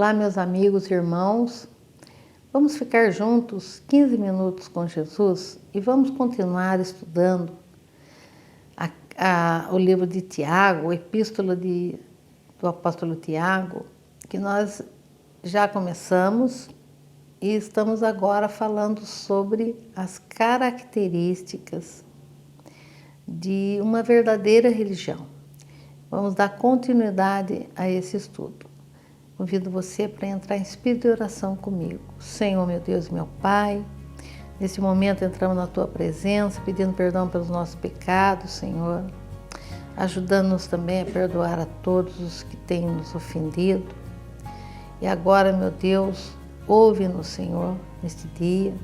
Olá, meus amigos e irmãos. Vamos ficar juntos 15 minutos com Jesus e vamos continuar estudando o livro de Tiago, a epístola do apóstolo Tiago, que nós já começamos e estamos agora falando sobre as características de uma verdadeira religião. Vamos dar continuidade a esse estudo. Convido você para entrar em espírito de oração comigo. Senhor, meu Deus e meu Pai, nesse momento entramos na Tua presença, pedindo perdão pelos nossos pecados, Senhor, ajudando-nos também a perdoar a todos os que têm nos ofendido. E agora, meu Deus, ouve-nos, Senhor, neste dia.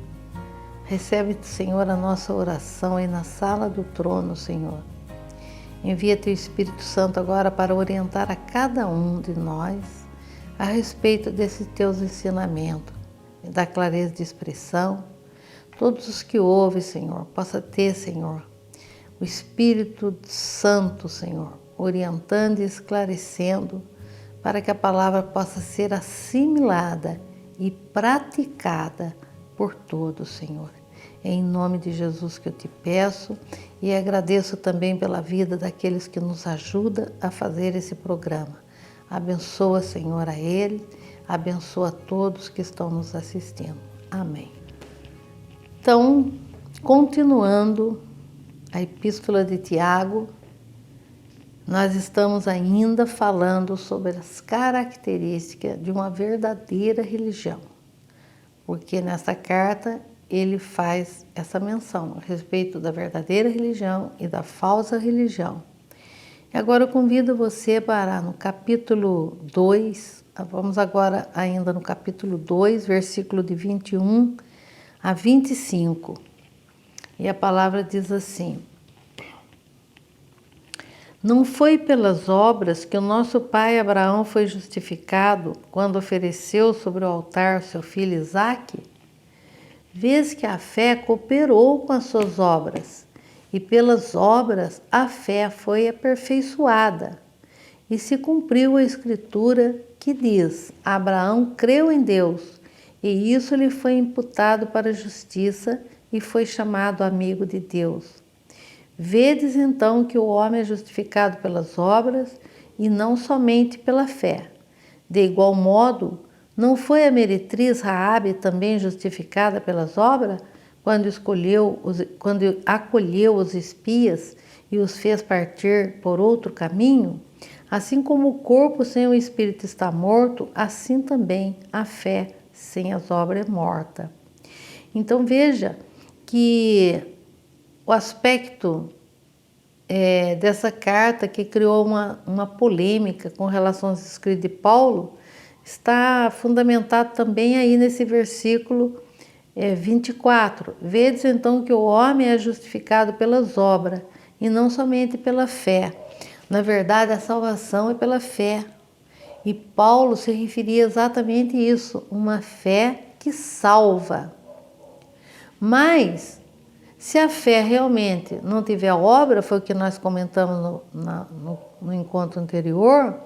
Recebe, Senhor, a nossa oração aí na sala do trono, Senhor. Envia Teu Espírito Santo agora para orientar a cada um de nós a respeito desses Teus ensinamentos, da clareza de expressão. Todos os que ouvem, Senhor, possa ter, Senhor, o Espírito Santo, Senhor, orientando e esclarecendo para que a palavra possa ser assimilada e praticada por todos, Senhor. É em nome de Jesus que eu te peço e agradeço também pela vida daqueles que nos ajudam a fazer esse programa. Abençoa, Senhor, a ele, abençoa a todos que estão nos assistindo. Amém. Então, continuando a epístola de Tiago, nós estamos ainda falando sobre as características de uma verdadeira religião, porque nessa carta ele faz essa menção a respeito da verdadeira religião e da falsa religião. E agora eu convido você para no capítulo 2, vamos agora ainda no capítulo 2, versículo de 21 a 25. E a palavra diz assim: Não foi pelas obras que o nosso pai Abraão foi justificado quando ofereceu sobre o altar seu filho Isaque? Vês que a fé cooperou com as suas obras, e pelas obras a fé foi aperfeiçoada. E se cumpriu a escritura que diz: Abraão creu em Deus, e isso lhe foi imputado para a justiça, e foi chamado amigo de Deus. Vedes então que o homem é justificado pelas obras, e não somente pela fé. De igual modo, não foi a meretriz Raabe também justificada pelas obras, quando acolheu os espias e os fez partir por outro caminho? Assim como o corpo sem o espírito está morto, assim também a fé sem as obras é morta. Então veja que o aspecto dessa carta que criou uma polêmica com relação aos escritos de Paulo está fundamentado também aí nesse versículo 24. Vedes então que o homem é justificado pelas obras e não somente pela fé. Na verdade, a salvação é pela fé. E Paulo se referia exatamente a isso, uma fé que salva. Mas, se a fé realmente não tiver obra, foi o que nós comentamos no encontro anterior,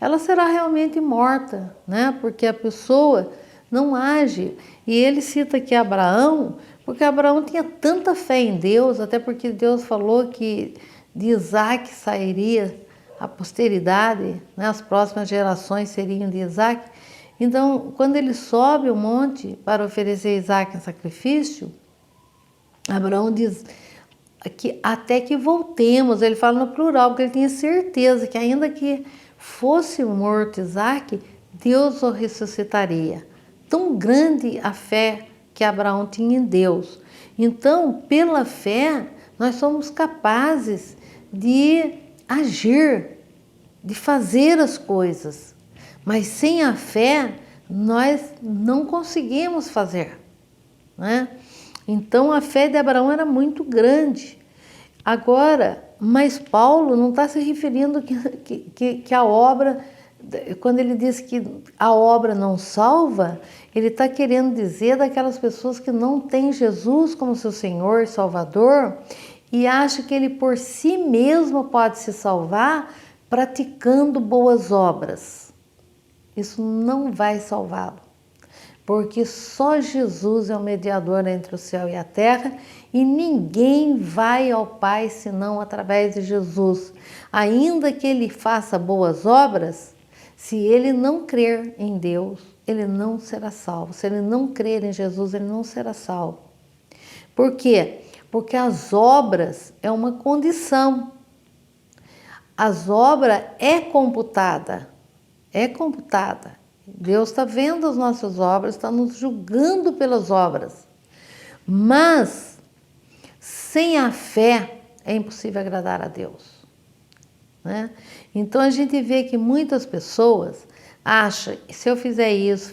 ela será realmente morta, né? Porque a pessoa não age. E ele cita aqui Abraão, porque Abraão tinha tanta fé em Deus, até porque Deus falou que de Isaque sairia a posteridade, né? As próximas gerações seriam de Isaque. Então, quando ele sobe o monte para oferecer Isaque em sacrifício, Abraão diz que até que voltemos, ele fala no plural, porque ele tinha certeza que ainda que fosse morto Isaque, Deus o ressuscitaria. Tão grande a fé que Abraão tinha em Deus. Então, pela fé, nós somos capazes de agir, de fazer as coisas. Mas sem a fé, nós não conseguimos fazer, né? Então, a fé de Abraão era muito grande. Agora, mas Paulo não está se referindo que a obra, quando ele diz que a obra não salva, ele está querendo dizer daquelas pessoas que não têm Jesus como seu Senhor e Salvador e acham que ele por si mesmo pode se salvar praticando boas obras. isso não vai salvá-lo. Porque só Jesus é o mediador entre o céu e a terra e ninguém vai ao Pai senão através de Jesus. Ainda que ele faça boas obras, se ele não crer em Deus, ele não será salvo. Se ele não crer em Jesus, ele não será salvo. Por quê? Porque as obras é uma condição. As obras é computada. É computada. Deus está vendo as nossas obras, está nos julgando pelas obras. Mas, sem a fé, é impossível agradar a Deus. Né? Então, a gente vê que muitas pessoas acham que se eu fizer isso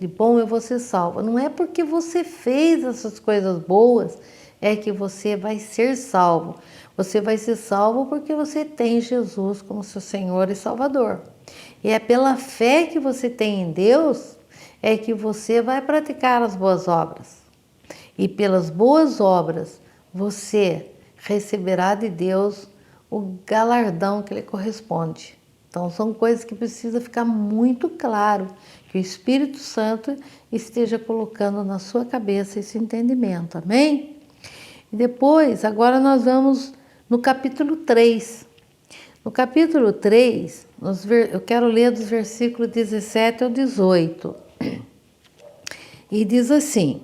de bom, eu vou ser salva. Não é porque você fez essas coisas boas, é que você vai ser salvo. Você vai ser salvo porque você tem Jesus como seu Senhor e Salvador. E é pela fé que você tem em Deus, é que você vai praticar as boas obras. E pelas boas obras, você receberá de Deus o galardão que lhe corresponde. Então, são coisas que precisa ficar muito claro, que o Espírito Santo esteja colocando na sua cabeça esse entendimento, amém? E depois, agora nós vamos no capítulo 3. No capítulo 3, eu quero ler dos versículos 17 ao 18. E diz assim: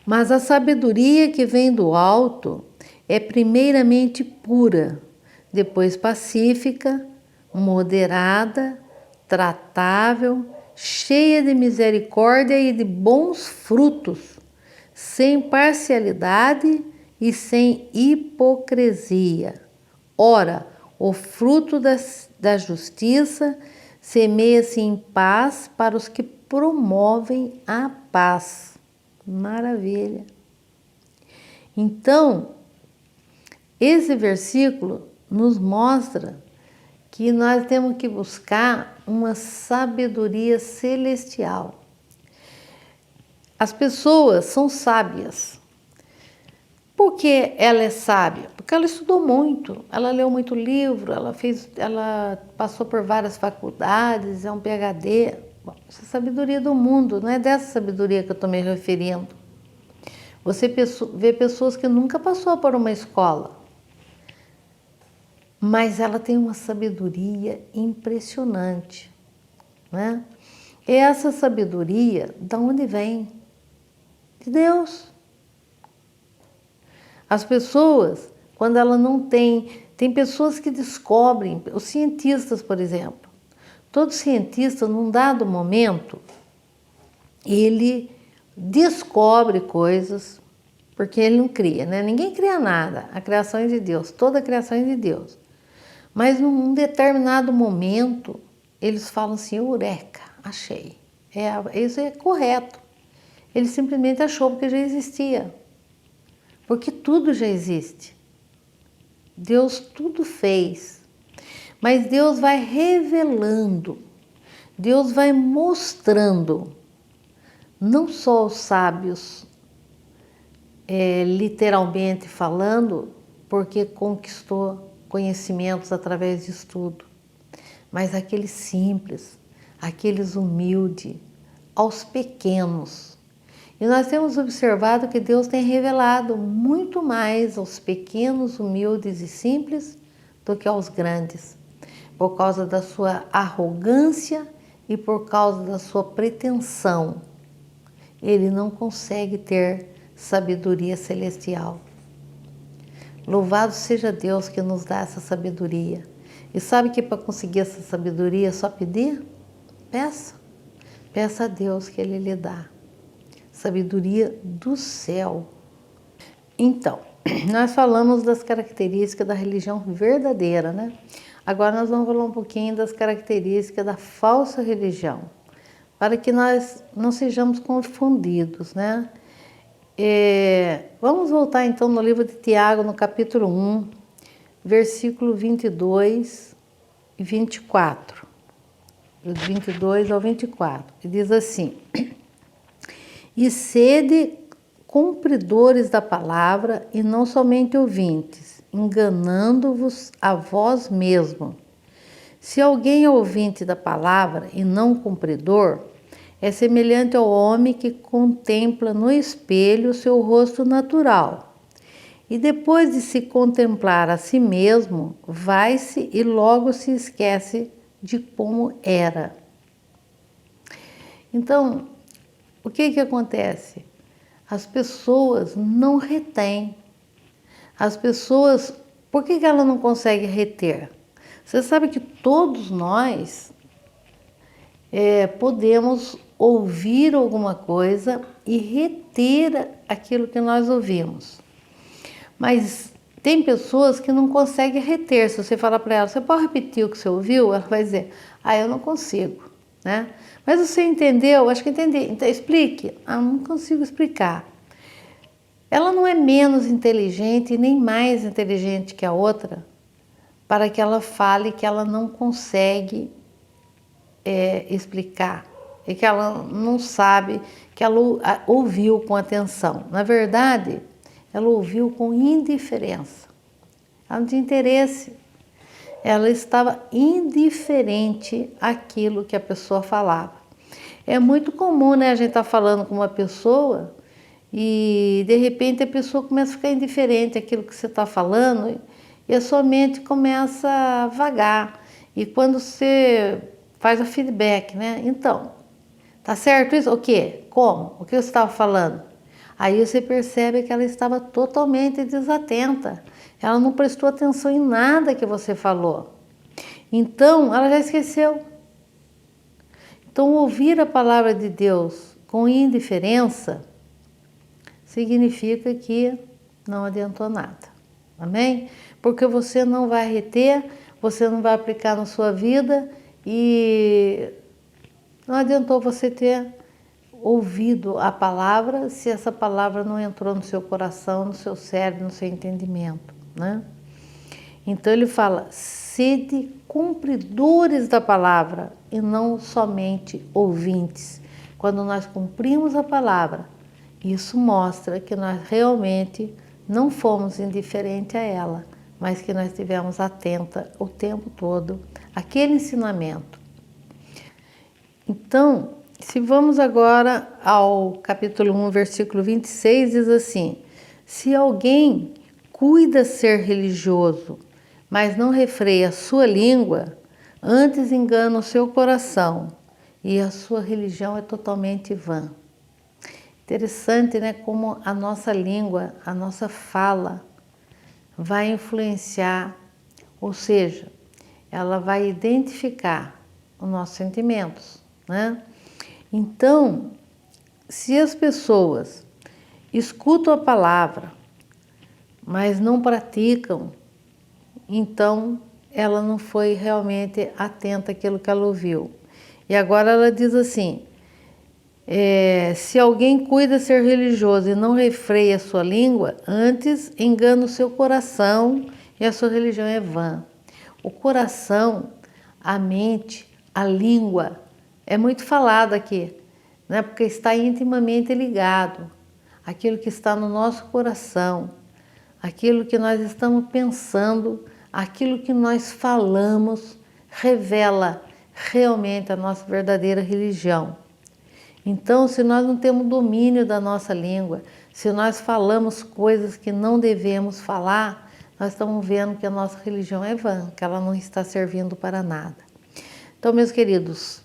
Mas a sabedoria que vem do alto é primeiramente pura, depois pacífica, moderada, tratável, cheia de misericórdia e de bons frutos, sem parcialidade e sem hipocrisia. Ora, o fruto da justiça semeia-se em paz para os que promovem a paz. Maravilha! Então, esse versículo nos mostra que nós temos que buscar uma sabedoria celestial. As pessoas são sábias. Por que ela é sábia? Porque ela estudou muito, ela leu muito livro, ela passou por várias faculdades, é um PhD. Bom, essa é a sabedoria do mundo, não é dessa sabedoria que eu estou me referindo. Você vê pessoas que nunca passou por uma escola, mas ela tem uma sabedoria impressionante, né? E essa sabedoria, de onde vem? De Deus. As pessoas, quando ela não tem pessoas que descobrem, os cientistas, por exemplo. Todo cientista, num dado momento, ele descobre coisas, porque ele não cria, né? Ninguém cria nada, a criação é de Deus, toda a criação é de Deus. Mas num determinado momento, eles falam assim, eureka, achei. Isso é correto. Ele simplesmente achou porque já existia. Porque tudo já existe. Deus tudo fez. Mas Deus vai revelando, Deus vai mostrando, não só os sábios, literalmente falando, porque conquistou conhecimentos através de estudo, mas aqueles simples, aqueles humildes, aos pequenos. E nós temos observado que Deus tem revelado muito mais aos pequenos, humildes e simples do que aos grandes, por causa da sua arrogância e por causa da sua pretensão. Ele não consegue ter sabedoria celestial. Louvado seja Deus que nos dá essa sabedoria. E sabe que para conseguir essa sabedoria é só pedir? Peça. Peça a Deus que Ele lhe dá. Sabedoria do céu. Então, nós falamos das características da religião verdadeira, né? Agora nós vamos falar um pouquinho das características da falsa religião, para que nós não sejamos confundidos, né? Vamos voltar então no livro de Tiago, no capítulo 1, versículo 22 e 24. Do 22 ao 24. E diz assim: E sede cumpridores da palavra e não somente ouvintes, enganando-vos a vós mesmo. Se alguém é ouvinte da palavra e não cumpridor, é semelhante ao homem que contempla no espelho o seu rosto natural. E depois de se contemplar a si mesmo, vai-se e logo se esquece de como era. Então, o que acontece? As pessoas não retêm. As pessoas, por que ela não consegue reter? Você sabe que todos nós podemos ouvir alguma coisa e reter aquilo que nós ouvimos. Mas tem pessoas que não conseguem reter. Se você falar para ela, você pode repetir o que você ouviu? Ela vai dizer, eu não consigo, né? Mas você entendeu? Acho que entendi. Então, explique. Não consigo explicar. Ela não é menos inteligente nem mais inteligente que a outra para que ela fale que ela não consegue explicar e que ela não sabe, que ela ouviu com atenção. Na verdade, ela ouviu com indiferença. Ela não tinha interesse. Ela estava indiferente àquilo que a pessoa falava. É muito comum, né? A gente tá falando com uma pessoa e de repente a pessoa começa a ficar indiferente àquilo que você está falando e a sua mente começa a vagar. E quando você faz o feedback, né? Então, tá certo isso? O quê? Como? O que você estava falando? Aí você percebe que ela estava totalmente desatenta. Ela não prestou atenção em nada que você falou. Então, ela já esqueceu. Então, ouvir a palavra de Deus com indiferença significa que não adiantou nada. Amém? Porque você não vai reter, você não vai aplicar na sua vida e não adiantou você ter ouvido a palavra se essa palavra não entrou no seu coração, no seu cérebro, no seu entendimento, né? Então ele fala, sede cumpridores da palavra e não somente ouvintes. Quando nós cumprimos a palavra, isso mostra que nós realmente não fomos indiferentes a ela, mas que nós estivemos atenta o tempo todo àquele ensinamento. Então, se vamos agora ao capítulo 1, versículo 26, diz assim, se alguém cuida ser religioso, mas não refreia a sua língua, antes engana o seu coração, e a sua religião é totalmente vã. Interessante, né, como a nossa língua, a nossa fala vai influenciar, ou seja, ela vai identificar os nossos sentimentos, né? Então, se as pessoas escutam a palavra, mas não praticam, então ela não foi realmente atenta àquilo que ela ouviu. E agora ela diz assim, se alguém cuida ser religioso e não refreia a sua língua, antes engana o seu coração e a sua religião é vã. O coração, a mente, a língua, é muito falado aqui, né? Porque está intimamente ligado. Aquilo que está no nosso coração, aquilo que nós estamos pensando, aquilo que nós falamos, revela realmente a nossa verdadeira religião. Então, se nós não temos domínio da nossa língua, se nós falamos coisas que não devemos falar, nós estamos vendo que a nossa religião é vã, que ela não está servindo para nada. Então, meus queridos,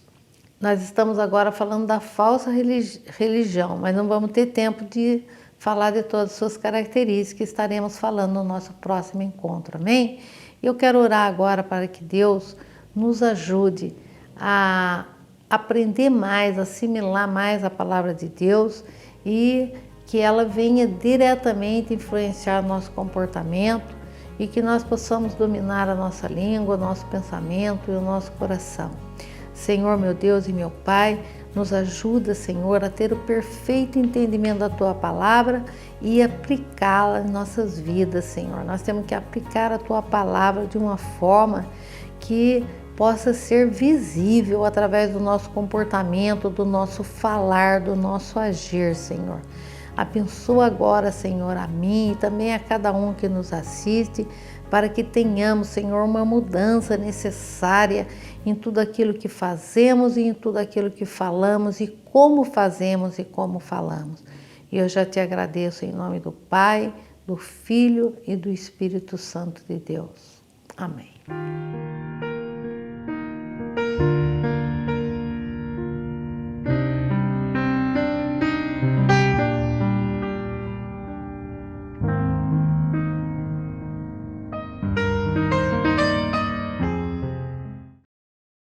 nós estamos agora falando da falsa religião, mas não vamos ter tempo de falar de todas as suas características, estaremos falando no nosso próximo encontro, amém? Eu quero orar agora para que Deus nos ajude a aprender mais, assimilar mais a palavra de Deus e que ela venha diretamente influenciar nosso comportamento e que nós possamos dominar a nossa língua, o nosso pensamento e o nosso coração. Senhor, meu Deus e meu Pai, nos ajuda, Senhor, a ter o perfeito entendimento da Tua palavra e aplicá-la em nossas vidas, Senhor. Nós temos que aplicar a Tua palavra de uma forma que possa ser visível através do nosso comportamento, do nosso falar, do nosso agir, Senhor. Abençoa agora, Senhor, a mim e também a cada um que nos assiste, para que tenhamos, Senhor, uma mudança necessária em tudo aquilo que fazemos e em tudo aquilo que falamos e como fazemos e como falamos. E eu já te agradeço em nome do Pai, do Filho e do Espírito Santo de Deus. Amém.